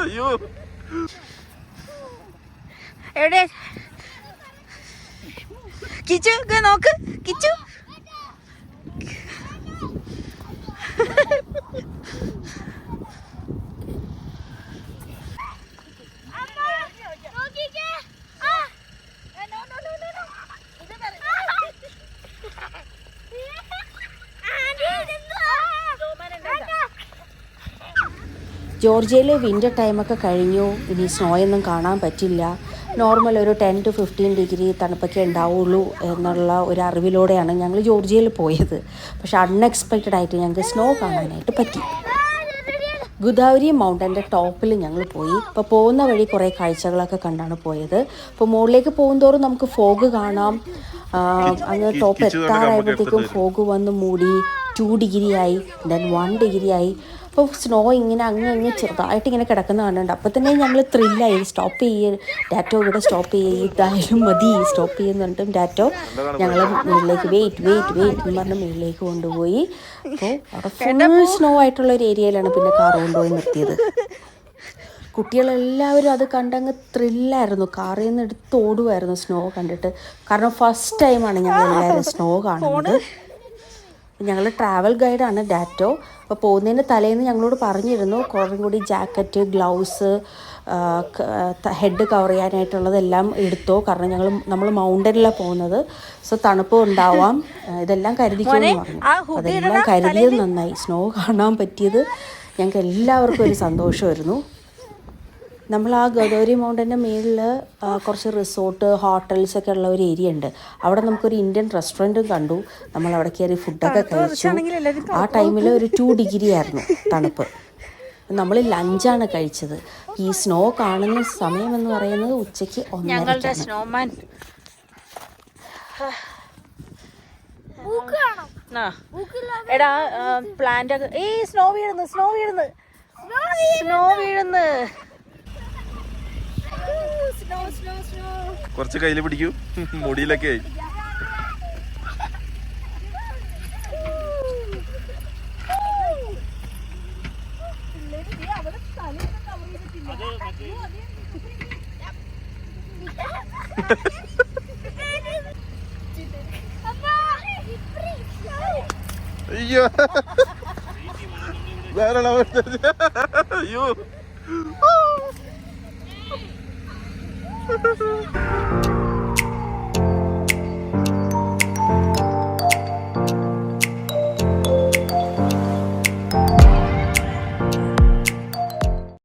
അയ്യോ എവിടെ കിച്ചു നോക്ക് കിച്ചു ജോർജിയയിൽ വിൻ്റർ ടൈമൊക്കെ കഴിഞ്ഞു. ഇനി സ്നോയൊന്നും കാണാൻ പറ്റില്ല. നോർമൽ ഒരു 10 to 15 ഡിഗ്രി തണുപ്പൊക്കെ ഉണ്ടാവുള്ളൂ എന്നുള്ള ഒരു അറിവിലൂടെയാണ് ഞങ്ങൾ ജോർജിയയിൽ പോയത്. പക്ഷെ അൺഎക്സ്പെക്റ്റഡ് ആയിട്ട് ഞങ്ങൾക്ക് സ്നോ കാണാനായിട്ട് പറ്റി. ഗുദാവരി മൗണ്ടൻ്റെ ടോപ്പിൽ ഞങ്ങൾ പോയി. ഇപ്പോൾ പോകുന്ന വഴി കുറേ കാഴ്ചകളൊക്കെ കണ്ടാണ് പോയത്. ഇപ്പോൾ മുകളിലേക്ക് പോകുന്തോറും നമുക്ക് ഫോഗ് കാണാം. അങ്ങ് ടോപ്പ് എത്താറായപ്പോഴത്തേക്കും ഫോഗ് വന്ന് മൂടി 2 ഡിഗ്രി ആയി, ദെൻ 1 ഡിഗ്രി ആയി. അപ്പോൾ സ്നോ ഇങ്ങനെ അങ്ങ് ചെറുതായിട്ട് ഇങ്ങനെ കിടക്കുന്ന കാണുന്നുണ്ട്. അപ്പോൾ തന്നെ ഞങ്ങൾ ത്രില്ലായി. സ്റ്റോപ്പ് ചെയ്യ് ഡാറ്റോ, ഇവിടെ സ്റ്റോപ്പ് ചെയ്യ്, ഇതായാലും മതി സ്റ്റോപ്പ് ചെയ്യുന്നുണ്ടും ഡാറ്റോ ഞങ്ങൾ മുകളിലേക്ക് വെയിറ്റ് എന്ന് പറഞ്ഞ് മുകളിലേക്ക് കൊണ്ടുപോയി. അപ്പോൾ അവിടെ ഫുൾ സ്നോ ആയിട്ടുള്ള ഒരു ഏരിയയിലാണ് പിന്നെ കാർ കൊണ്ടുപോയി നിർത്തിയത്. കുട്ടികളെല്ലാവരും അത് കണ്ടങ്ങ് ത്രില്ലായിരുന്നു. കാറിൽ നിന്ന് എടുത്ത് ഓടുമായിരുന്നു സ്നോ കണ്ടിട്ട്. കാരണം ഫസ്റ്റ് ടൈമാണ് ഞങ്ങളെല്ലാവരും സ്നോ കാണുന്നത്. ഞങ്ങൾ ട്രാവൽ ഗൈഡാണ് ഡാറ്റോ. അപ്പോൾ പോകുന്നതിൻ്റെ തലേന്ന് ഞങ്ങളോട് പറഞ്ഞിരുന്നു കുറേ കൂടി ജാക്കറ്റ്, ഗ്ലൗസ്, ഹെഡ് കവർ ചെയ്യാനായിട്ടുള്ളതെല്ലാം എടുത്തോ, കാരണം നമ്മൾ മൗണ്ടനിലാണ് പോകുന്നത്. സോ തണുപ്പ് ഉണ്ടാവാം, ഇതെല്ലാം കരുതിക്കുമെന്ന് പറഞ്ഞു. അതെല്ലാം കരുതിയത് നന്നായി. സ്നോ കാണാൻ പറ്റിയത് ഞങ്ങൾക്ക് എല്ലാവർക്കും ഒരു സന്തോഷമായിരുന്നു. നമ്മൾ ആ ഗദോരി മൗണ്ടൻ്റെ മേളിൽ കുറച്ച് റിസോർട്ട്, ഹോട്ടൽസൊക്കെ ഉള്ള ഒരു ഏരിയ ഉണ്ട്. അവിടെ നമുക്കൊരു ഇന്ത്യൻ റെസ്റ്റോറൻറ്റും കണ്ടു. നമ്മൾ അവിടെ കയറി ഫുഡൊക്കെ കഴിച്ചു. ആ ടൈമിൽ ഒരു 2 ഡിഗ്രി ആയിരുന്നു തണുപ്പ്. നമ്മൾ ലഞ്ചാണ് കഴിച്ചത്. ഈ സ്നോ കാണുന്ന സമയമെന്ന് പറയുന്നത് ഉച്ചയ്ക്ക് 1:30. എടാ പ്ലാന്റ് സ്നോ വീഴുന്നു. കുറച്ച് കയ്യിൽ പിടിക്കൂ, മുടിയിലൊക്കെ ആയി. അയ്യോ അയ്യോ